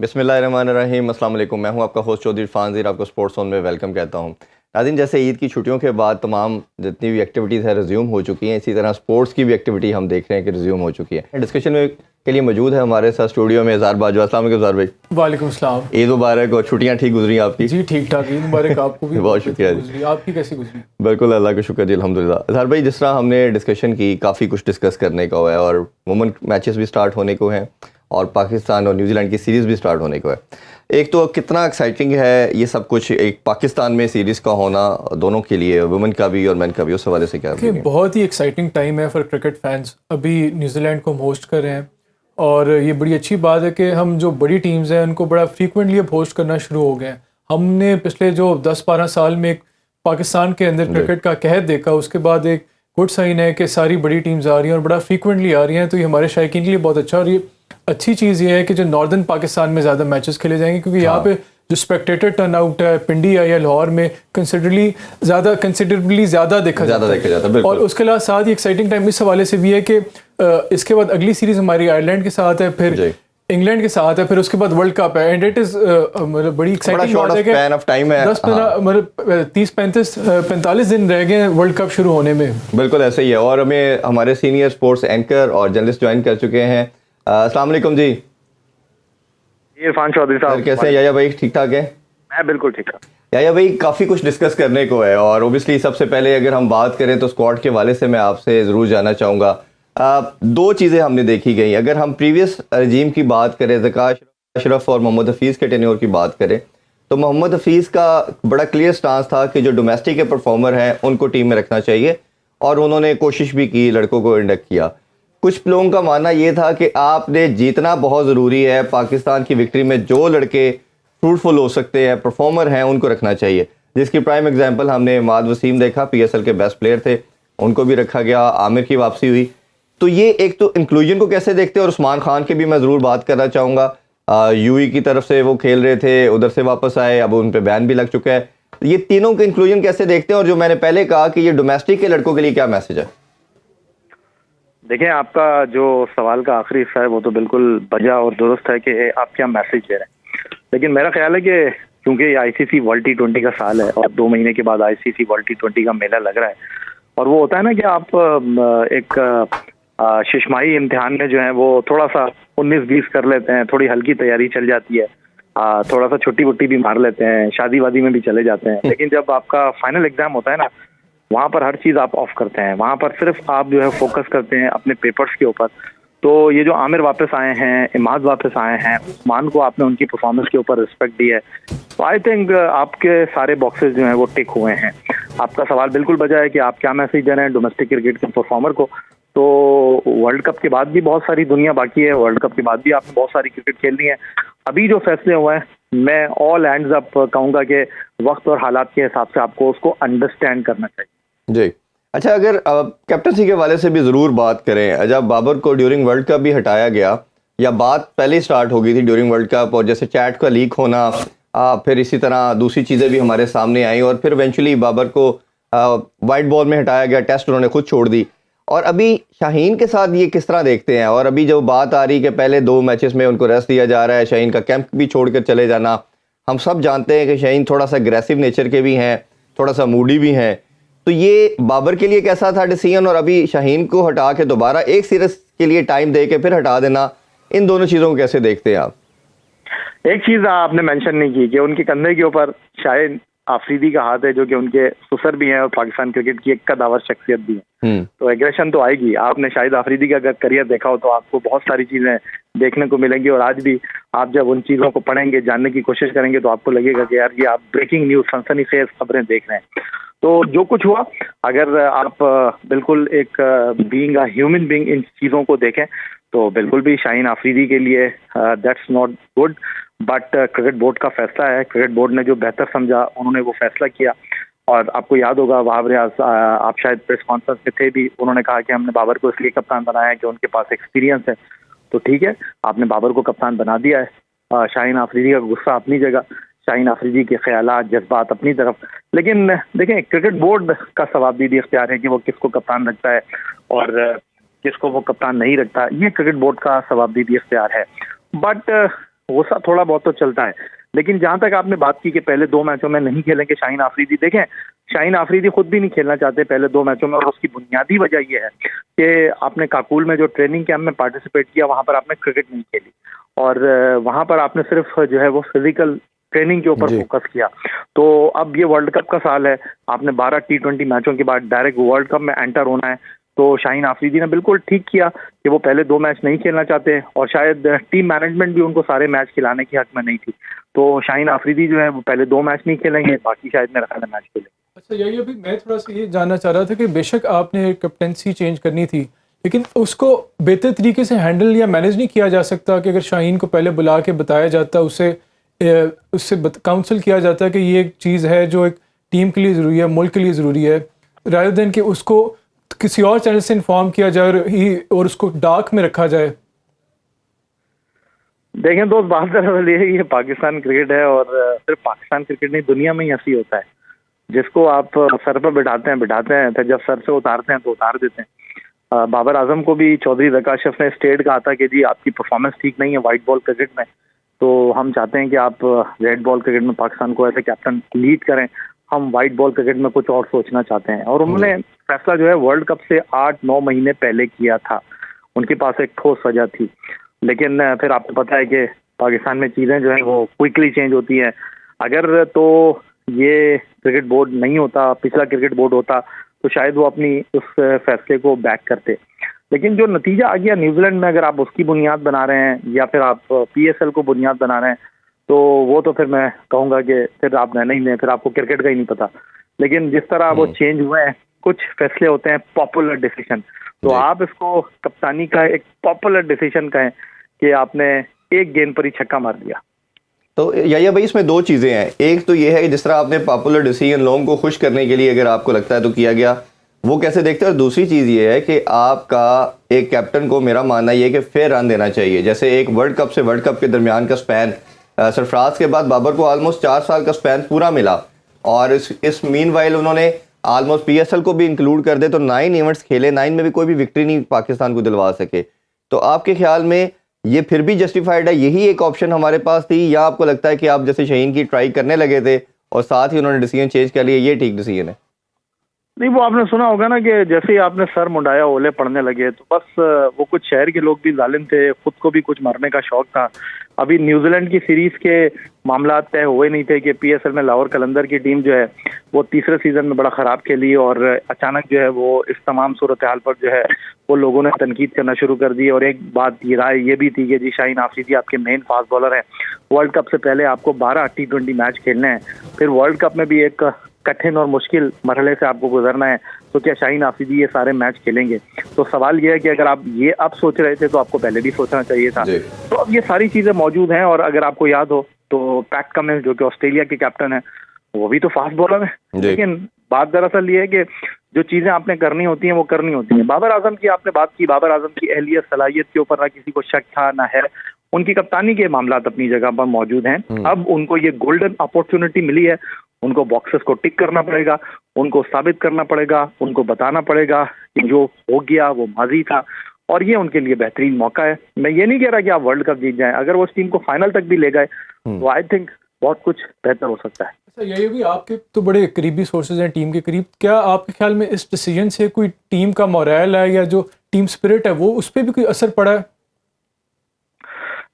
बिस्मिल्लाहिर्रहमानिर्रहीम, अस्सलाम वालेकुम। मैं हूं आपका होस्ट चौधरी इरफान ज़ीर, आपको स्पोर्ट्स जोन में वेलकम कहता हूं। नाज़रीन, जैसे ईद की छुट्टियों के बाद तमाम जितनी भी एक्टिविटीज़ है रिज्यूम हो चुकी हैं, इसी तरह स्पोर्ट्स की भी एक्टिविटी हम देख रहे हैं कि रिज्यूम हो चुकी है। डिस्कशन में के लिए मौजूद है हमारे साथ स्टूडियो में ज़ार बाजवा। अस्सलाम वालेकुम ज़ार भाई। वालेकुम सलाम। ईद मुबारक और छुट्टियाँ ठीक गुजरी आपकी? जी ठीक ठाक, ईद मुबारक आपको भी। बहुत शुक्रिया जी। गुजरी, आपकी कैसी गुजरी? बिल्कुल, अल्लाह का शुक्र जी, अल्हम्दुलिल्लाह। ज़ार भाई, जिस तरह हमने डिस्कशन की, काफ़ी कुछ डिस्कस करने का हुआ है और वुमेन मैचेस भी स्टार्ट होने को हैं और पाकिस्तान और न्यूजीलैंड की सीरीज़ भी स्टार्ट होने को है। एक तो कितना एक्साइटिंग है ये सब कुछ, एक पाकिस्तान में सीरीज़ का होना दोनों के लिए, वुमेन का भी और मैन का भी, उस हवाले से क्या है? बहुत ही एक्साइटिंग टाइम है फॉर क्रिकेट फैंस। अभी न्यूजीलैंड को हम होस्ट कर रहे हैं और ये बड़ी अच्छी बात है कि हम जो बड़ी टीम्स हैं उनको बड़ा फ्रीक्वेंटली अब होस्ट करना शुरू हो गए हैं। हमने पिछले जो 10-12 साल में एक पाकिस्तान के अंदर क्रिकेट का कहर देखा, उसके बाद एक गुड साइन है कि सारी बड़ी टीम्स आ रही हैं और बड़ा फ्रीक्वेंटली आ रही हैं, तो ये हमारे शायकीन के लिए बहुत अच्छा। और ये अच्छी चीज़ ये है कि जो नॉर्दर्न पाकिस्तान में ज़्यादा मैचेस खेले जाएंगे, क्योंकि यहाँ पे जो स्पेक्टेटर टर्नआउट है पिंडी या लाहौर में कंसिडरेबली ज़्यादा देखा जाता है। और उसके अलावा साथ ही एक्साइटिंग टाइम इस हवाले से भी है कि इसके बाद अगली सीरीज़ हमारी आयरलैंड के साथ है, फिर इंग्लैंड के साथ है, फिर उसके बाद वर्ल्ड कप है। एंड इट इज़ मतलब बड़ी एक्साइटिंग बात है कि 10-15 मतलब 30-35 दिन रह गए वर्ल्ड कप शुरू होने में। बिल्कुल ऐसे ही है। और हमें हमारे सीनियर स्पोर्ट्स एंकर और जर्नलिस्ट ज्वाइन कर चुके हैं। अस्सलाम वालेकुम जी। इरफान चौधरी साहब कैसे हैं? याया भाई ठीक ठाक है? मैं बिल्कुल ठीक ठाक। याया भाई, काफ़ी कुछ डिस्कस करने को है और ओबियसली सबसे पहले अगर हम बात करें तो स्क्वाड के वाले से मैं आपसे ज़रूर जानना चाहूँगा। दो चीज़ें हमने देखी गई। अगर हम प्रीवियस रजीम की बात करें, ज़कात अशरफ और मोहम्मद हफीज़ के टेन्योर की बात करें, तो मोहम्मद हफीज़ का बड़ा क्लियर स्टांस था कि जो डोमेस्टिक के परफॉर्मर हैं उनको टीम में रखना चाहिए और उन्होंने कोशिश भी की, लड़कों को इंडक्ट किया। कुछ लोगों का मानना ये था कि आपने जीतना बहुत ज़रूरी है, पाकिस्तान की विक्ट्री में जो लड़के फ्रूटफुल हो सकते हैं, परफॉर्मर हैं, उनको रखना चाहिए। जिसकी प्राइम एग्जांपल हमने इमाद वसीम देखा, पीएसएल के बेस्ट प्लेयर थे, उनको भी रखा गया, आमिर की वापसी हुई। तो ये एक तो इंक्लूजन को कैसे देखते हैं? और उस्मान खान की भी मैं ज़रूर बात करना चाहूँगा। यूई की तरफ से वो खेल रहे थे, उधर से वापस आए, अब उन पर बैन भी लग चुका है। ये तीनों का इंक्लूजन कैसे देखते हैं? और जो मैंने पहले कहा कि ये डोमेस्टिक के लड़कों के लिए क्या मैसेज है? देखिए, आपका जो सवाल का आखिरी हिस्सा है वो तो बिल्कुल बजा और दुरुस्त है कि आप क्या मैसेज दे रहे हैं। लेकिन मेरा ख्याल है कि क्योंकि आईसीसी वर्ल्ड T20 का साल है और 2 महीने के बाद आईसीसी वर्ल्ड T20 का मेला लग रहा है, और वो होता है ना कि आप एक शिशमाही इम्तिहान में जो है वो थोड़ा सा 19-20 कर लेते हैं, थोड़ी हल्की तैयारी चल जाती है, थोड़ा सा छुट्टी वुट्टी भी मार लेते हैं, शादी वादी में भी चले जाते हैं। लेकिन जब आपका फाइनल एग्जाम होता है ना, वहाँ पर हर चीज़ आप ऑफ करते हैं, वहाँ पर सिर्फ आप जो है फोकस करते हैं अपने पेपर्स के ऊपर। तो ये जो आमिर वापस आए हैं, इमाद वापस आए हैं, उस्मान को आपने उनकी परफॉर्मेंस के ऊपर रिस्पेक्ट दी है, तो आई थिंक आपके सारे बॉक्सेस जो हैं वो टिक हुए हैं। आपका सवाल बिल्कुल बजा है कि आप क्या मैसेज दे रहे हैं डोमेस्टिक क्रिकेट के परफॉर्मर को। तो वर्ल्ड कप के बाद भी बहुत सारी दुनिया बाकी है, वर्ल्ड कप के बाद भी आपने बहुत सारी क्रिकेट खेलनी है। अभी जो फैसले हुए हैं, मैं ऑल हैंड्स अप कहूँगा कि वक्त और हालात के हिसाब से आपको उसको अंडरस्टैंड करना चाहिए जी। अच्छा, अगर कैप्टनसी के वाले से भी ज़रूर बात करें, जब बाबर को ड्यूरिंग वर्ल्ड कप भी हटाया गया, या बात पहले स्टार्ट हो गई थी ड्यूरिंग वर्ल्ड कप, और जैसे चैट का लीक होना, फिर इसी तरह दूसरी चीज़ें भी हमारे सामने आई और फिर इवेंचुअली बाबर को वाइट बॉल में हटाया गया, टेस्ट उन्होंने खुद छोड़ दी। और अभी शाहीन के साथ ये किस तरह देखते हैं? और अभी जो बात आ रही कि पहले 2 मैचेस में उनको रेस्ट दिया जा रहा है, शाहीन का कैंप भी छोड़ कर चले जाना। हम सब जानते हैं कि शाहीन थोड़ा सा अग्रेसिव नेचर के भी हैं, थोड़ा सा मूडी भी हैं। तो ये बाबर के लिए कैसा था डिसीजन? और अभी शाहीन को हटा के दोबारा एक सीरीज के लिए टाइम दे के फिर हटा देना, इन दोनों चीज़ों को कैसे देखते हैं आप? एक चीज़ आपने मेंशन नहीं की कि उनके कंधे के ऊपर शाहिद आफरीदी का हाथ है, जो कि उनके ससुर भी हैं और पाकिस्तान क्रिकेट की एक कदावर शख्सियत भी है। तो एग्रेशन तो आएगी। आपने शाहिद आफरीदी का अगर करियर देखा हो तो आपको बहुत सारी चीज़ें देखने को मिलेंगी, और आज भी आप जब उन चीज़ों को पढ़ेंगे, जानने की कोशिश करेंगे, तो आपको लगेगा कि यार ये आप ब्रेकिंग न्यूज़, सनसनीखेज खबरें देख रहे हैं। तो जो कुछ हुआ, अगर आप बिल्कुल एक being a human being in चीज़ों को देखें तो बिल्कुल भी शाहीन आफरीदी के लिए that's not good. But cricket board का फैसला है, क्रिकेट बोर्ड ने जो बेहतर समझा उन्होंने वो फैसला किया। और आपको याद होगा वहाब रियाज, आप शायद प्रेस कॉन्फ्रेंस में थे भी, उन्होंने कहा कि हमने बाबर को इसलिए कप्तान बनाया है कि उनके पास एक्सपीरियंस है। तो ठीक है, आपने बाबर को कप्तान बना दिया है। शाहीन आफरीदी का गुस्सा अपनी जगह, शाहीन आफरीदी के ख्यालात, जज्बात अपनी तरफ। लेकिन देखें, क्रिकेट बोर्ड का सवाबदीदी इख्तियार है कि वो किसको कप्तान रखता है और किसको वो कप्तान नहीं रखता। ये क्रिकेट बोर्ड का सवाबदीदी इख्तियार है। बट वो सब थोड़ा बहुत तो चलता है। लेकिन जहां तक आपने बात की कि पहले 2 मैचों में नहीं खेलेंगे शाहीन आफरीदी, देखें शाहीन आफरीदी खुद भी नहीं खेलना चाहते पहले 2 मैचों में, और उसकी बुनियादी वजह यह है कि आपने काकुल में जो ट्रेनिंग कैंप में पार्टिसिपेट किया वहां पर आपने क्रिकेट नहीं खेली, और वहां पर आपने सिर्फ जो है वो फिजिकल ट्रेनिंग के ऊपर फोकस किया। तो अब ये वर्ल्ड कप का साल है, आपने 12 T20 मैचों के बाद डायरेक्ट वर्ल्ड कप में एंटर होना है। तो शाहीन आफरीदी ने बिल्कुल ठीक किया कि वो पहले 2 मैच नहीं खेलना चाहते, और शायद टीम मैनेजमेंट भी उनको सारे मैच खिलाने की हक में नहीं थी। तो शाहीन आफरीदी जो है वो पहले 2 मैच नहीं खेलेंगे, बाकी शायद मेरा ख्याल है मैच खेलेंगे। अच्छा, यही अभी मैं थोड़ा सा ये जानना चाह रहा था कि बेशक आपने कैप्टेंसी चेंज करनी थी, लेकिन उसको बेहतर तरीके से हैंडल या मैनेज नहीं किया जा सकता कि अगर शाहीन को पहले बुला के बताया जाता, उससे काउंसल किया जाता कि ये एक चीज़ है जो एक टीम के लिए ज़रूरी है, मुल्क के लिए ज़रूरी है, रादर देन कि उसको किसी और चैनल से इन्फॉर्म किया जाए और उसको डार्क में रखा जाए। देखें दोस्त, बात दरअसल ये पाकिस्तान क्रिकेट है, और सिर्फ पाकिस्तान क्रिकेट नहीं, दुनिया में ही ऐसी होता है। जिसको आप सर पर बिठाते हैं, फिर जब सर से उतारते हैं तो उतार देते हैं। बाबर आजम को भी चौधरी ज़का अशरफ ने स्टेट कहा था कि जी आपकी परफॉर्मेंस ठीक नहीं है वाइट बॉल क्रिकेट में, तो हम चाहते हैं कि आप रेड बॉल क्रिकेट में पाकिस्तान को ऐसे कैप्टन लीड करें, हम वाइट बॉल क्रिकेट में कुछ और सोचना चाहते हैं। और उन्होंने फैसला जो है वर्ल्ड कप से 8-9 महीने पहले किया था, उनके पास एक ठोस वजह थी। लेकिन फिर आपको पता है कि पाकिस्तान में चीज़ें जो है वो क्विकली चेंज होती हैं। अगर तो ये क्रिकेट बोर्ड नहीं होता, पिछला क्रिकेट बोर्ड होता, तो शायद वो अपनी उस फैसले को बैक करते। लेकिन जो नतीजा आ गया न्यूजीलैंड में, अगर आप उसकी बुनियाद बना रहे हैं या फिर आप PSL को बुनियाद बना रहे हैं, तो वो तो फिर मैं कहूँगा कि फिर आप नहीं में फिर आपको क्रिकेट का ही नहीं पता। लेकिन जिस तरह वो चेंज हुए हैं, कुछ फैसले होते हैं पॉपुलर डिसीजन, तो आप इसको कप्तानी का एक पॉपुलर डिसीजन कहें कि आपने एक गेंद पर ही छक्का मार दिया। तो याया भाई, इसमें 2 चीज़ें हैं। एक तो ये है कि जिस तरह आपने पॉपुलर डिसीजन लोगों को खुश करने के लिए अगर आपको लगता है तो किया गया, वो कैसे देखते हैं। और दूसरी चीज़ ये है कि आपका एक कैप्टन को, मेरा मानना ये है कि फेयर रन देना चाहिए। जैसे एक वर्ल्ड कप से वर्ल्ड कप के दरमियान का स्पैन, सरफराज के बाद बाबर को ऑलमोस्ट 4 साल का स्पैन पूरा मिला, और इस मीनवाइल उन्होंने ऑलमोस्ट PSL को भी इंक्लूड कर दे तो 9 इवेंट्स खेले, 9 में भी कोई भी विक्ट्री नहीं पाकिस्तान को दिलवा सके। तो आपके ख्याल में ये फिर भी जस्टिफाइड है, यही एक ऑप्शन हमारे पास थी, या आपको लगता है कि आप जैसे शाहीन की ट्राई करने लगे थे और साथ ही उन्होंने डिसीजन चेंज कर लिया, ये ठीक डिसीजन है? नहीं, वो आपने सुना होगा ना कि जैसे ही आपने सर मुंडाया ओले पड़ने लगे, तो बस वो कुछ शहर के लोग भी जालिम थे, खुद को भी कुछ मारने का शौक था। अभी न्यूजीलैंड की सीरीज के मामला तय हुए नहीं थे कि PSL में लाहौर कलंदर की टीम जो है वो तीसरे सीजन में बड़ा ख़राब खेली, और अचानक जो है वो इस तमाम सूरत हाल पर जो है वो लोगों ने तनकीद करना शुरू कर दी। और एक बात की राय ये भी थी कि जी शाहीन आफरीदी आपके मेन फास्ट बॉलर हैं, वर्ल्ड कप से पहले आपको 12 T20 मैच खेलने हैं, फिर वर्ल्ड कप में भी एक कठिन और मुश्किल मरहले से आपको गुजरना है, तो क्या शाहीन आफरीदी ये सारे मैच खेलेंगे? तो सवाल ये है कि अगर आप ये अब सोच रहे थे तो आपको पहले भी सोचना चाहिए था। तो अब ये सारी चीज़ें मौजूद हैं, और अगर आपको याद हो तो पैट कमिंस जो कि ऑस्ट्रेलिया के कैप्टन है, वो भी तो फास्ट बॉलर है। लेकिन बात दरअसल ये है कि जो चीज़ें आपने करनी होती हैं वो करनी होती हैं। बाबर आजम की आपने बात की, बाबर आजम की अहलियत सलाहियत के ऊपर ना किसी को शक था ना है, उनकी कप्तानी के मामला अपनी जगह पर मौजूद हैं। अब उनको ये गोल्डन अपॉर्चुनिटी मिली है, उनको बॉक्सेस को टिक करना पड़ेगा, उनको साबित करना पड़ेगा, उनको बताना पड़ेगा कि जो हो गया वो माजी था, और ये उनके लिए बेहतरीन मौका है। मैं ये नहीं कह रहा कि आप वर्ल्ड कप जीत जाएं, अगर वो उस टीम को फाइनल तक भी ले गए तो आई थिंक बहुत कुछ बेहतर हो सकता है। अच्छा, ये भी आपके तो बड़े करीबी सोर्सेज हैं टीम के करीब, क्या आपके ख्याल में इस डिसीजन से कोई टीम का मोरल है या जो टीम स्पिरिट है वो उस पर भी कोई असर पड़ा है?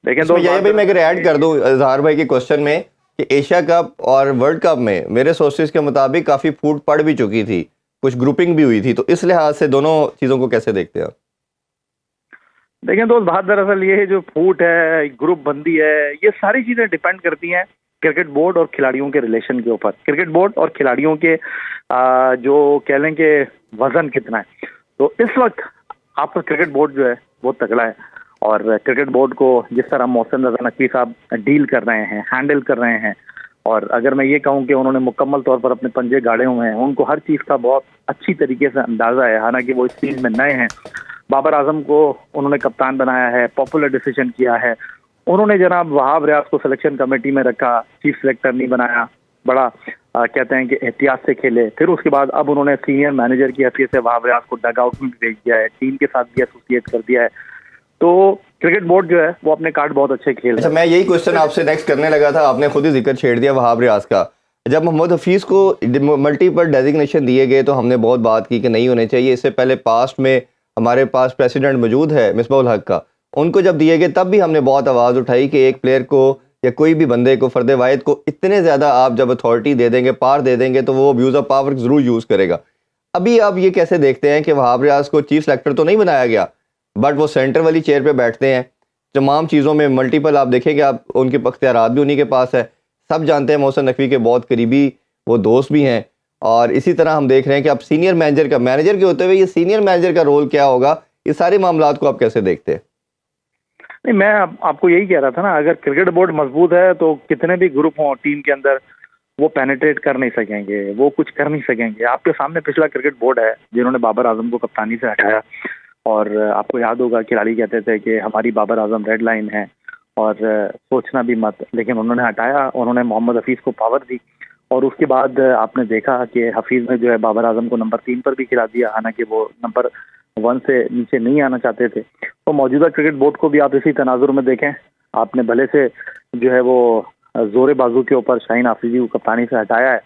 देखें तो ये भाई मैं अगर ऐड कर दूं इजहार भाई के क्वेश्चन में कि एशिया कप और वर्ल्ड कप में मेरे सोर्सेज के मुताबिक काफ़ी फूट पड़ भी चुकी थी, कुछ ग्रुपिंग भी हुई थी, तो इस लिहाज से दोनों चीज़ों को कैसे देखते हैं आप? देखें दोस्त, बात दरअसल ये है, जो फूट है, ग्रुप बंदी है, ये सारी चीज़ें डिपेंड करती हैं क्रिकेट बोर्ड और खिलाड़ियों के रिलेशन के ऊपर। क्रिकेट बोर्ड और खिलाड़ियों के जो कह लें कि वजन कितना है। तो इस वक्त आपका क्रिकेट बोर्ड जो है वो तगड़ा है, और क्रिकेट बोर्ड को जिस तरह मोहसिन रजा नकवी साहब डील कर रहे हैं, हैंडल कर रहे हैं, और अगर मैं ये कहूँ कि उन्होंने मुकम्मल तौर पर अपने पंजे गाड़े हुए हैं, उनको हर चीज़ का बहुत अच्छी तरीके से अंदाज़ा है, हालांकि वो इस चीज़ में नए हैं। बाबर आजम को उन्होंने कप्तान बनाया है, पॉपुलर डिसीजन किया है, उन्होंने जनाब वहाब रियाज को सिलेक्शन कमेटी में रखा, चीफ सिलेक्टर नहीं बनाया, बड़ा कहते हैं कि एहतियात से खेले। फिर उसके बाद अब उन्होंने सीनियर मैनेजर की हैसियत से वहाब रियाज को डग आउट में भेज दिया है, टीम के साथ भी एसोसिएट कर दिया है। तो क्रिकेट बोर्ड जो है वो अपने कार्ड बहुत अच्छे खेल अच्छा, रहा है। मैं यही क्वेश्चन आपसे नेक्स्ट करने लगा था, आपने खुद ही जिक्र छेड़ दिया वहाब रियाज का। जब मोहम्मद हफीज़ को मल्टीपल डेजिग्नेशन दिए गए तो हमने बहुत बात की कि नहीं होने चाहिए। इससे पहले पास्ट में हमारे पास प्रेसिडेंट मौजूद है मिसबाहुल हक का, उनको जब दिए गए तब भी हमने बहुत आवाज़ उठाई कि एक प्लेयर को या कोई भी बंदे को, फ़र्द वाहिद को इतने ज़्यादा आप जब अथॉरिटी दे देंगे, पावर दे देंगे, तो वो अब्यूज़ ऑफ पावर ज़रूर यूज़ करेगा। अभी आप ये कैसे देखते हैं कि वहाब रियाज को चीफ सेलेक्टर तो नहीं बनाया गया, बट वो सेंटर वाली चेयर पे बैठते हैं, तमाम चीज़ों में मल्टीपल आप देखेंगे, आप उनके अख्तियारात भी उन्हीं के पास है। सब जानते हैं मोहसिन नकवी के बहुत करीबी वो दोस्त भी हैं। और इसी तरह हम देख रहे हैं कि अब सीनियर मैनेजर के होते हुए ये सीनियर मैनेजर का रोल क्या होगा, ये सारे मामलात को आप कैसे देखते हैं? नहीं, मैं आपको यही कह रहा था ना, अगर क्रिकेट बोर्ड मजबूत है तो कितने भी ग्रुप हों टीम के अंदर वो पेनिट्रेट कर नहीं सकेंगे, वो कुछ कर नहीं सकेंगे। आपके सामने पिछला क्रिकेट बोर्ड है जिन्होंने बाबर आजम को कप्तानी से हटाया, और आपको याद होगा खिलाड़ी कहते थे कि हमारी बाबर आजम रेड लाइन है और सोचना भी मत, लेकिन उन्होंने हटाया, उन्होंने मोहम्मद हफीज़ को पावर दी, और उसके बाद आपने देखा कि हफीज़ ने जो है बाबर आजम को नंबर 3 पर भी खिला दिया, हालांकि वो नंबर 1 से नीचे नहीं आना चाहते थे। तो मौजूदा क्रिकेट बोर्ड को भी आप इसी तनाजुर में देखें, आपने भले से जो है वो जोरे बाजू के ऊपर शाहीन आफरीदी को कप्तानी से हटाया है,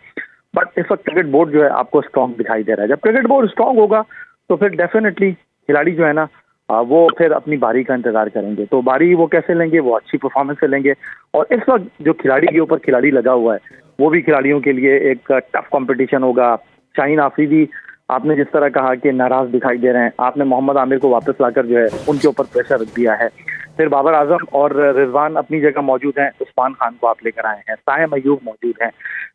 बट इस वक्त क्रिकेट बोर्ड जो है आपको स्ट्रॉन्ग दिखाई दे रहा है। जब क्रिकेट बोर्ड स्ट्रॉन्ग होगा तो फिर डेफिनेटली खिलाड़ी जो है ना वो फिर अपनी बारी का इंतजार करेंगे। तो बारी वो कैसे लेंगे? वो अच्छी परफॉर्मेंस से लेंगे। और इस वक्त जो खिलाड़ी के ऊपर खिलाड़ी लगा हुआ है वो भी खिलाड़ियों के लिए एक टफ कंपटीशन होगा। शाहीन आफरीदी आपने जिस तरह कहा कि नाराज दिखाई दे रहे हैं, आपने मोहम्मद आमिर को वापस लाकर जो है उनके ऊपर प्रेशर रख दिया है। फिर बाबर आजम और रिजवान अपनी जगह मौजूद हैं, उस्मान खान को आप लेकर आए हैं, साइम अयूब मौजूद हैं।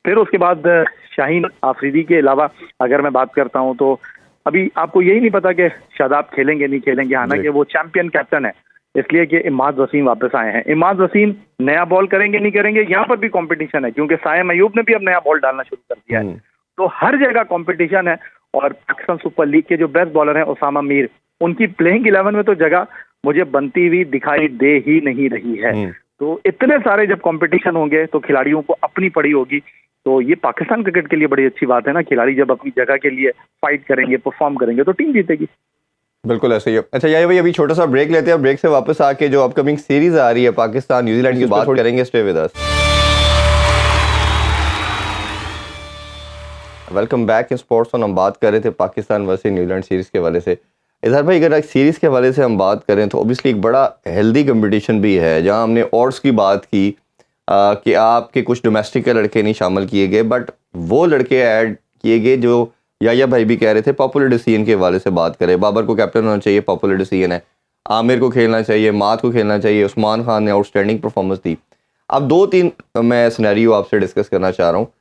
फिर उसके बाद शाहीन आफरीदी के अलावा अगर मैं बात करता हूं तो अभी आपको यही नहीं पता कि शादाब खेलेंगे नहीं खेलेंगे, हालांकि वो चैंपियन कैप्टन है, इसलिए कि इमाद वसीम वापस आए हैं। इमाद वसीम नया बॉल करेंगे नहीं करेंगे, यहाँ पर भी कंपटीशन है, क्योंकि साइम अयूब ने भी अब नया बॉल डालना शुरू कर दिया है। तो हर जगह कंपटीशन है। और पाकिस्तान सुपर लीग के जो बेस्ट बॉलर हैं उसामा मीर, उनकी प्लेइंग 11 में तो जगह मुझे बनती हुई दिखाई दे ही नहीं रही है। तो इतने सारे जब कंपटीशन होंगे तो खिलाड़ियों को अपनी पड़ी होगी। तो ये पाकिस्तान क्रिकेट के लिए बड़ी अच्छी बात है ना, खिलाड़ी जब अपनी जगह के लिए फाइट करेंगे, परफॉर्म करेंगे तो टीम जीतेगी। बिल्कुल ऐसे ही है। अच्छा यार भाई, अभी छोटा सा ब्रेक लेते हैं, ब्रेक से वापस आके जो अपकमिंग सीरीज आ रही है पाकिस्तान न्यूजीलैंड की बात करेंगे। Stay with us. Welcome back in sports on. हम बात कर रहे थे पाकिस्तान वर्सेस न्यूजीलैंड सीरीज के हवाले से। इधर भाई अगर सीरीज के हवाले से हम बात करें तो ऑब्वियसली एक बड़ा हेल्दी कंपटीशन भी है, जहां हमने ऑड्स की बात की कि आपके कुछ डोमेस्टिक के लड़के नहीं शामिल किए गए, बट वो लड़के ऐड किए गए जो याया भाई भी कह रहे थे पॉपुलर डिसीजन के हवाले से बात करें। बाबर को कैप्टन होना चाहिए, पॉपुलर डिसीजन है। आमिर को खेलना चाहिए, मात को खेलना चाहिए। उस्मान खान ने आउटस्टैंडिंग परफॉर्मेंस दी। अब 2-3 मैं सिनेरियो आपसे डिस्कस करना चाह रहा हूँ।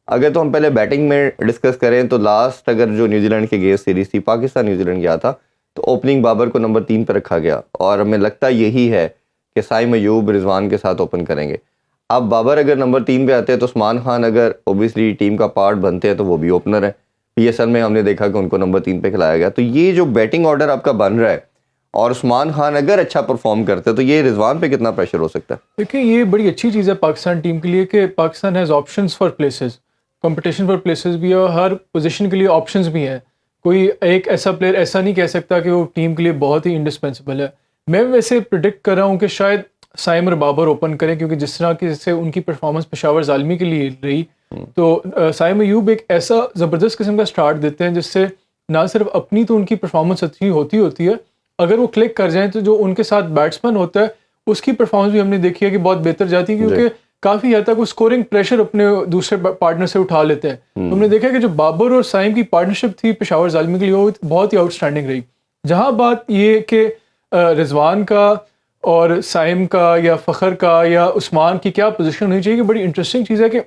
अगर तो हम पहले बैटिंग में डिस्कस करें तो लास्ट अगर जो न्यूजीलैंड के अगेंस्ट सीरीज थी, पाकिस्तान न्यूजीलैंड गया था, तो ओपनिंग बाबर को नंबर 3 पर रखा गया, और हमें लगता यही है कि साइम अयूब रिजवान के साथ ओपन करेंगे। अब बाबर अगर नंबर 3 पे आते हैं तो उस्मान खान अगर ओबियसली टीम का पार्ट बनते हैं तो वो भी ओपनर है। PSL में हमने देखा कि उनको नंबर 3 पे खिलाया गया। तो ये जो बैटिंग ऑर्डर आपका बन रहा है, और उस्मान खान अगर अच्छा परफॉर्म करते हैं तो ये रिजवान पे कितना प्रेशर हो सकता है? देखिए, ये बड़ी अच्छी चीज़ है पाकिस्तान टीम के लिए कि Pakistan has options for places, competition for places भी है, और हर पोजीशन के लिए ऑप्शंस भी हैं। कोई एक ऐसा प्लेयर ऐसा नहीं कह सकता कि वो टीम के लिए बहुत ही इंडिस्पेंसिबल है। मैं वैसे प्रिडिक्ट कर रहा हूँ कि शायद साइम और बाबर ओपन करें, क्योंकि जिस तरह की से उनकी परफॉर्मेंस पेशावर ज़ालमी के लिए रही, तो साइम अयूब एक ऐसा ज़बरदस्त किस्म का स्टार्ट देते हैं जिससे ना सिर्फ अपनी तो उनकी परफॉर्मेंस अच्छी होती है, अगर वो क्लिक कर जाएँ तो जो उनके साथ बैट्समैन होता है उसकी परफॉर्मेंस भी हमने देखी है कि बहुत बेहतर जाती है, क्योंकि काफ़ी हद तक वो स्कोरिंग प्रेशर अपने दूसरे पार्टनर से उठा लेते हैं। तो हमने देखा कि जो बाबर और साइम की पार्टनरशिप थी पेशावर ज़ालमी के लिए वो बहुत ही आउटस्टैंडिंग रही। जहाँ बात ये कि रिजवान का और साइम का या फ़खर का या उस्मान की क्या पोजीशन होनी चाहिए, कि बड़ी इंटरेस्टिंग चीज़ है कि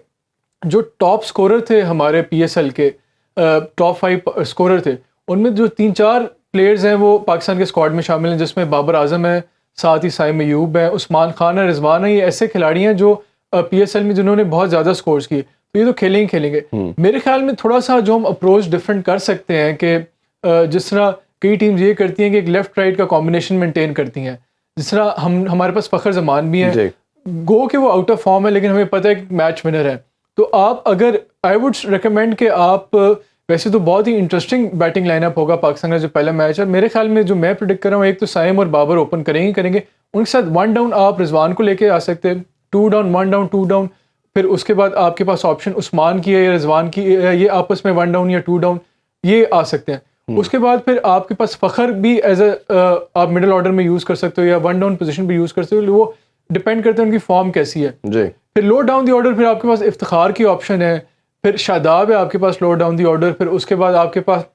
जो टॉप स्कोरर थे हमारे PSL के, टॉप 5 स्कोरर थे, उनमें जो 3-4 प्लेयर्स हैं वो पाकिस्तान के स्क्वाड में शामिल हैं, जिसमें बाबर आजम है, साथ ही साइम अयूब है, उस्मान खान है, रिजवान है। ये ऐसे खिलाड़ी हैं जो PSL में जिन्होंने बहुत ज़्यादा स्कोर्स किए, तो ये तो खेलेंगे। मेरे ख्याल में थोड़ा सा जो हम अप्रोच डिफरेंट कर सकते हैं कि जिस तरह कई टीम्स ये करती हैं कि एक लेफ्ट राइट का कॉम्बिनेशन मेंटेन करती हैं, जिस तरह हमारे पास फ़खर जमान भी हैं, गो के वो आउट ऑफ फॉर्म है लेकिन हमें पता है कि मैच विनर है। तो आप अगर आई वुड रिकमेंड कि आप वैसे तो बहुत ही इंटरेस्टिंग बैटिंग लाइनअप होगा पाकिस्तान का जो पहला मैच है। मेरे ख्याल में जो मैं प्रिडिक्ट कर रहा हूँ, एक तो साइम और बाबर ओपन करेंगे। उनके साथ 1 डाउन आप रिजवान को लेके आ सकते हैं, 2 डाउन 1 डाउन 2 डाउन, फिर उसके बाद आपके पास ऑप्शन उस्मान की है या रिजवान की है, ये आपस में 1 डाउन या 2 डाउन ये आ सकते हैं। उसके बाद फिर आपके पास फ़खर भी एज आप मिडिल ऑर्डर में यूज़ कर सकते हो या 1 डाउन पोजीशन भी यूज़ कर सकते हो, वो डिपेंड करता है उनकी फॉर्म कैसी है जी। फिर लो डाउन दी ऑर्डर फिर आपके पास इफ्तिखार की ऑप्शन है, फिर शादाब है आपके पास लो डाउन दी ऑर्डर, फिर उसके बाद आपके पास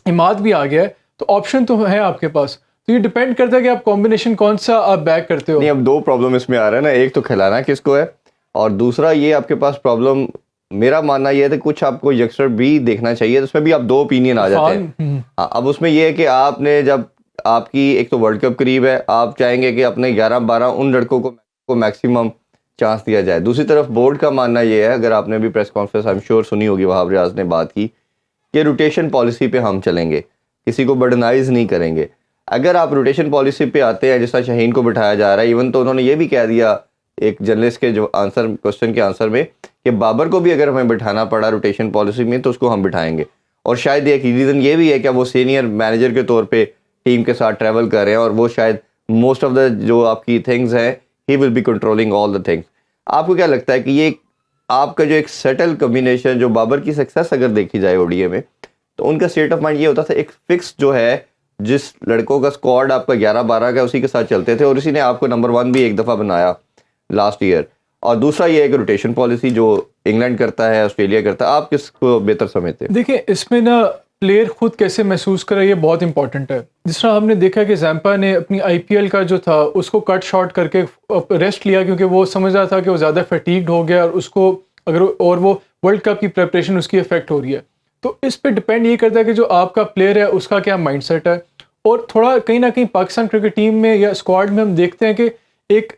इमाद भी आ गया है। तो ऑप्शन तो है आपके पास, तो ये डिपेंड करता है कि आप कॉम्बिनेशन कौन सा आप बैक करते हो। नहीं, अब 2 प्रॉब्लम इसमें आ रहा है ना, एक तो खिलाना किसको है और दूसरा ये आपके पास प्रॉब्लम, मेरा मानना ये है कि कुछ आपको यंगस्टर भी देखना चाहिए, तो उसमें भी आप 2 ओपिनियन आ जाते हैं। हाँ, अब उसमें ये है कि आपने जब आपकी एक तो वर्ल्ड कप करीब है, आप चाहेंगे कि अपने 11-12 उन लड़कों को मैक्सिमम चांस दिया जाए। दूसरी तरफ बोर्ड का मानना ये है, अगर आपने भी press conference I am sure सुनी होगी, वहाब रियाज ने बात की कि रोटेशन पॉलिसी पे हम चलेंगे, किसी को बर्डनाइज नहीं करेंगे। अगर आप रोटेशन पॉलिसी पे आते हैं, जिस तरह शाहीन को बिठाया जा रहा है, इवन तो उन्होंने ये भी कह दिया एक जर्नलिस्ट के जो क्वेश्चन के आंसर में कि बाबर को भी अगर हमें बिठाना पड़ा रोटेशन पॉलिसी में तो उसको हम बिठाएंगे। और शायद एक रीज़न ये भी है कि वो सीनियर मैनेजर के तौर पे टीम के साथ ट्रैवल कर रहे हैं और वो शायद मोस्ट ऑफ द जो आपकी थिंग्स हैं he will be controlling all the things. आपको क्या लगता है कि ये आपका जो एक सेटल कम्बिनेशन, जो बाबर की सक्सेस अगर देखी जाए ओडीए में, तो उनका स्टेट ऑफ माइंड ये होता था एक फिक्स जो है, जिस लड़कों का स्क्वाड आपका 11-12 का उसी के साथ चलते थे और उसी ने आपको नंबर 1 भी एक दफ़ा बनाया लास्ट ईयर। और दूसरा ये है कि रोटेशन पॉलिसी जो इंग्लैंड करता है, ऑस्ट्रेलिया करता है, आप किसको बेहतर समझते हैं? देखिए, इसमें ना प्लेयर खुद कैसे महसूस करे ये बहुत इंपॉर्टेंट है। जिस तरह हमने देखा कि जैम्पा ने अपनी आईपीएल का जो था उसको कट शॉर्ट करके रेस्ट लिया, क्योंकि वो समझ रहा था कि वो ज़्यादा फटीग्ड हो गया और उसको और वो वर्ल्ड कप की प्रिपरेशन उसकी इफेक्ट हो रही है। तो इस पे डिपेंड ये करता है कि जो आपका प्लेयर है उसका क्या माइंडसेट है। और थोड़ा कहीं ना कहीं पाकिस्तान क्रिकेट टीम में या स्क्वाड में हम देखते हैं कि एक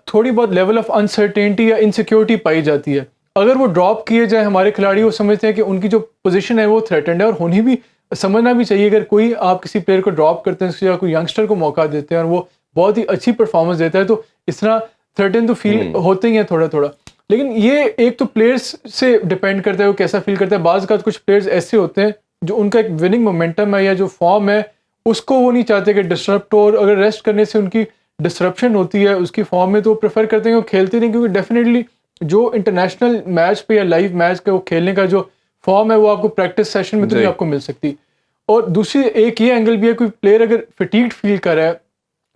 थोड़ी बहुत लेवल ऑफ अनसर्टेनिटी या इनसिक्योरिटी पाई जाती है। अगर वो ड्रॉप किए जाए हमारे खिलाड़ी, वो समझते हैं कि उनकी जो पोजीशन है वो थ्रेटेंड है, और होनी भी समझना भी चाहिए। अगर कोई आप किसी प्लेयर को ड्रॉप करते हैं या कोई यंगस्टर को मौका देते हैं और वो बहुत ही अच्छी परफॉर्मेंस देता है, तो इस तरह थ्रेटन तो फील होते ही हैं थोड़ा थोड़ा। लेकिन ये एक तो प्लेयर्स से डिपेंड करता है वो कैसा फील करता है। बाज़ का कुछ प्लेयर्स ऐसे होते हैं जो उनका एक विनिंग मोमेंटम है या जो फॉर्म है उसको वो नहीं चाहते कि डिस्टर्ब हो, और अगर रेस्ट करने से उनकी डिस्ट्रप्शन होती है उसकी फॉर्म में, तो वो प्रेफर करते हैं वो खेलते नहीं, क्योंकि डेफिनेटली जो इंटरनेशनल मैच पे या लाइव मैच के वो खेलने का जो फॉर्म है वो आपको प्रैक्टिस सेशन में तो नहीं आपको मिल सकती। और दूसरी एक ये एंगल भी है, कोई प्लेयर अगर फटीग्ड फील कर रहा है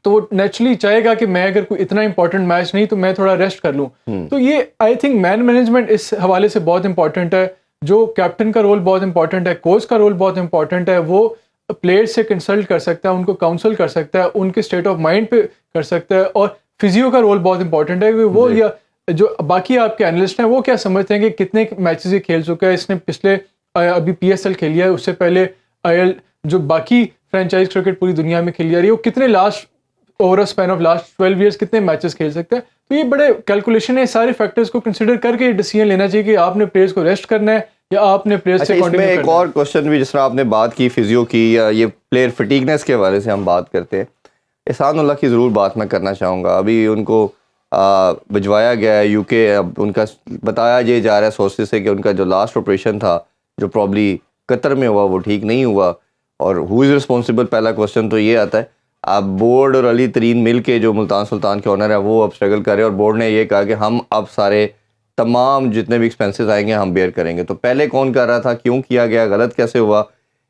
तो वो नेचुरली चाहेगा कि मैं अगर कोई इतना इंपॉर्टेंट मैच नहीं तो मैं थोड़ा रेस्ट कर लूँ। तो ये आई थिंक मैन मैनेजमेंट इस हवाले से बहुत इंपॉर्टेंट है। जो कैप्टन का रोल बहुत इंपॉर्टेंट है, कोच का रोल बहुत इंपॉर्टेंट है। वो प्लेयर से कंसल्ट कर सकता है, उनको काउंसल कर सकता है, उनके स्टेट ऑफ माइंड पे कर सकता है। और फिजियो का रोल बहुत इंपॉर्टेंट है, वो या जो बाकी आपके एनालिस्ट हैं वो क्या समझते हैं कि कितने मैचेस ये खेल चुका है, इसने पिछले अभी पीएसएल खेली है, उससे पहले आईएल जो बाकी फ्रेंचाइज क्रिकेट पूरी दुनिया में खेली जा रही है, वो कितने last over span of last 12 years कितने मैचेस खेल सकते हैं। तो ये बड़े कैलकुलेशन है, सारे फैक्टर्स को कंसिडर करके डिसीजन लेना चाहिए कि आपने प्लेयर्स को रेस्ट करना है या आपने प्लेयर्स से इसमें एक और क्वेश्चन भी, जिस तरह आपने बात की फिजियो की या ये प्लेयर फटीगनेस के हवाले से हम बात करते हैं, एहसानुल्लाह की ज़रूर बात मैं करना चाहूँगा। अभी उनको भिजवाया गया है यूके, अब उनका बताया ये जा रहा है सोर्सेज से कि उनका जो लास्ट ऑपरेशन था जो प्रॉब्ली कतर में हुआ वो ठीक नहीं हुआ, और हु इज़ रिस्पॉन्सिबल, पहला क्वेश्चन तो ये आता है। अब बोर्ड और अली तरीन मिल के जो मुल्तान सुल्तान के ऑनर है वो अब स्ट्रगल कर रहे हैं, और बोर्ड ने ये कहा कि हम अब सारे तमाम जितने भी एक्सपेंसेस आएंगे हम बेयर करेंगे। तो पहले कौन कर रहा था, क्यों किया गया, गलत कैसे हुआ?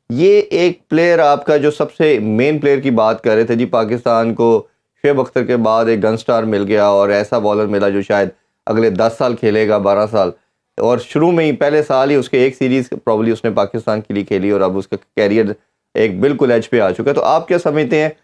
ये एक प्लेयर आपका जो सबसे मेन प्लेयर की बात कर रहे थे जी, पाकिस्तान को शुएब अख्तर के बाद एक गन स्टार मिल गया और ऐसा बॉलर मिला जो शायद अगले 10 साल खेलेगा, 12 साल, और शुरू में ही पहले साल ही उसके एक सीरीज़ प्रॉब्ली उसने पाकिस्तान के लिए खेली और अब उसका कैरियर एक बिल्कुल एज पे आ चुका है। तो आप क्या समझते हैं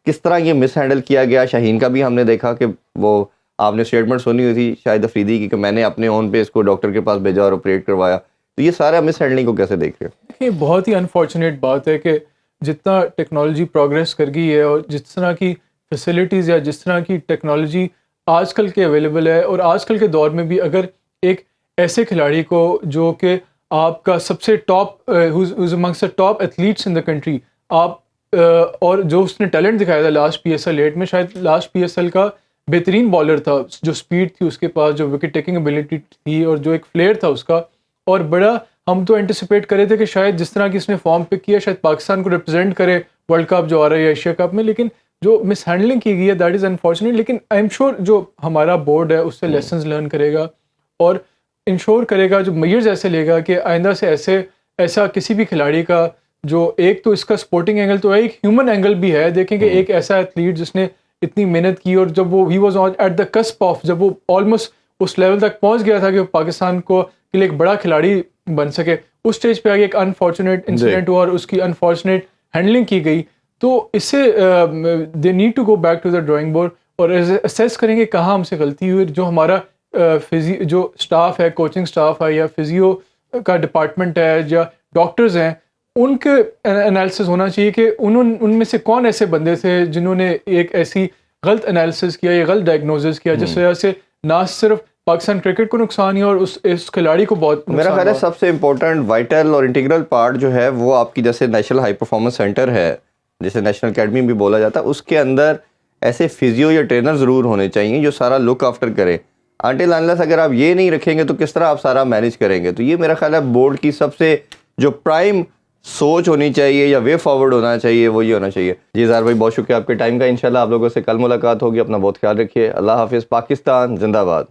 किस तरह ये मिस हैंडल किया गया? शाहीन का भी हमने देखा कि वो आपने स्टेटमेंट सुनी हुई थी शायद अफरीदी की कि मैंने अपने ओन पे इसको डॉक्टर के पास भेजा और ऑपरेट करवाया। तो ये सारा मिस हैंडलिंग को कैसे देख रहे हो? ये बहुत ही अनफॉर्चुनेट बात है कि जितना टेक्नोलॉजी प्रोग्रेस कर गई है और जिस तरह की फैसिलिटीज़ या जिस तरह की टेक्नोलॉजी आजकल के अवेलेबल है, और आजकल के दौर में भी अगर एक ऐसे खिलाड़ी को जो कि आपका सबसे top amongst the top athletes in the country, आप और जो उसने टैलेंट दिखाया था लास्ट पीएसएल 8 में, शायद लास्ट पीएसएल का बेहतरीन बॉलर था, जो स्पीड थी उसके पास, जो विकेट टेकिंग एबिलिटी थी और जो एक फ्लेयर था उसका, और बड़ा हम तो एंटिसिपेट करे थे कि शायद जिस तरह की इसने फॉर्म पिक किया शायद पाकिस्तान को रिप्रेजेंट करे वर्ल्ड कप जो आ रहा है एशिया कप में, लेकिन जो मिस हैंडलिंग की गई है दैट इज़ अनफॉर्चुनेट। लेकिन आई एम श्योर जो हमारा बोर्ड है उससे लेसन्स लर्न करेगा और इंश्योर करेगा, जो मेजर्स ऐसे लेगा कि आइंदा से ऐसा किसी भी खिलाड़ी का जो एक तो इसका स्पोर्टिंग एंगल तो है, एक ह्यूमन एंगल भी है। देखें कि एक ऐसा एथलीट जिसने इतनी मेहनत की और जब वो he was on at the cusp of, जब वो ऑलमोस्ट उस लेवल तक पहुंच गया था कि वो पाकिस्तान को के लिए एक बड़ा खिलाड़ी बन सके, उस स्टेज पे आगे एक अनफॉर्चुनेट इंसिडेंट हुआ और उसकी अनफॉर्चुनेट हैंडलिंग की गई। तो इससे they need to go back to the drawing board और असेस करेंगे कहाँ हमसे गलती हुई। जो हमारा जो स्टाफ है, कोचिंग स्टाफ है या फिजियो का डिपार्टमेंट है या डॉक्टर्स हैं, उनके एनालिसिस होना चाहिए कि उनमें से कौन ऐसे बंदे थे जिन्होंने एक ऐसी गलत एनालिसिस किया या गलत डायग्नोसिस किया जिस वजह से ना सिर्फ पाकिस्तान क्रिकेट को नुकसान हुआ और इस खिलाड़ी को बहुत मेरा ख्याल है सबसे इम्पोर्टेंट वाइटल और इंटीग्रल पार्ट जो है वो आपकी जैसे नेशनल हाई परफॉर्मेंस सेंटर है, जिसे नेशनल अकेडमी भी बोला जाता है, उसके अंदर ऐसे फिजियो या ट्रेनर ज़रूर होने चाहिए जो सारा लुक आफ्टर करें। अनटिल अनलेस अगर आप ये नहीं रखेंगे तो किस तरह आप सारा मैनेज करेंगे। तो ये मेरा ख्याल है बोर्ड की सबसे जो प्राइम सोच होनी चाहिए या वे फॉरवर्ड होना चाहिए वो ये होना चाहिए। जी ज़ाहिर भाई बहुत शुक्रिया आपके टाइम का। इंशाल्लाह आप लोगों से कल मुलाकात होगी। अपना बहुत ख्याल रखिए। अल्लाह हाफिज़। पाकिस्तान जिंदाबाद।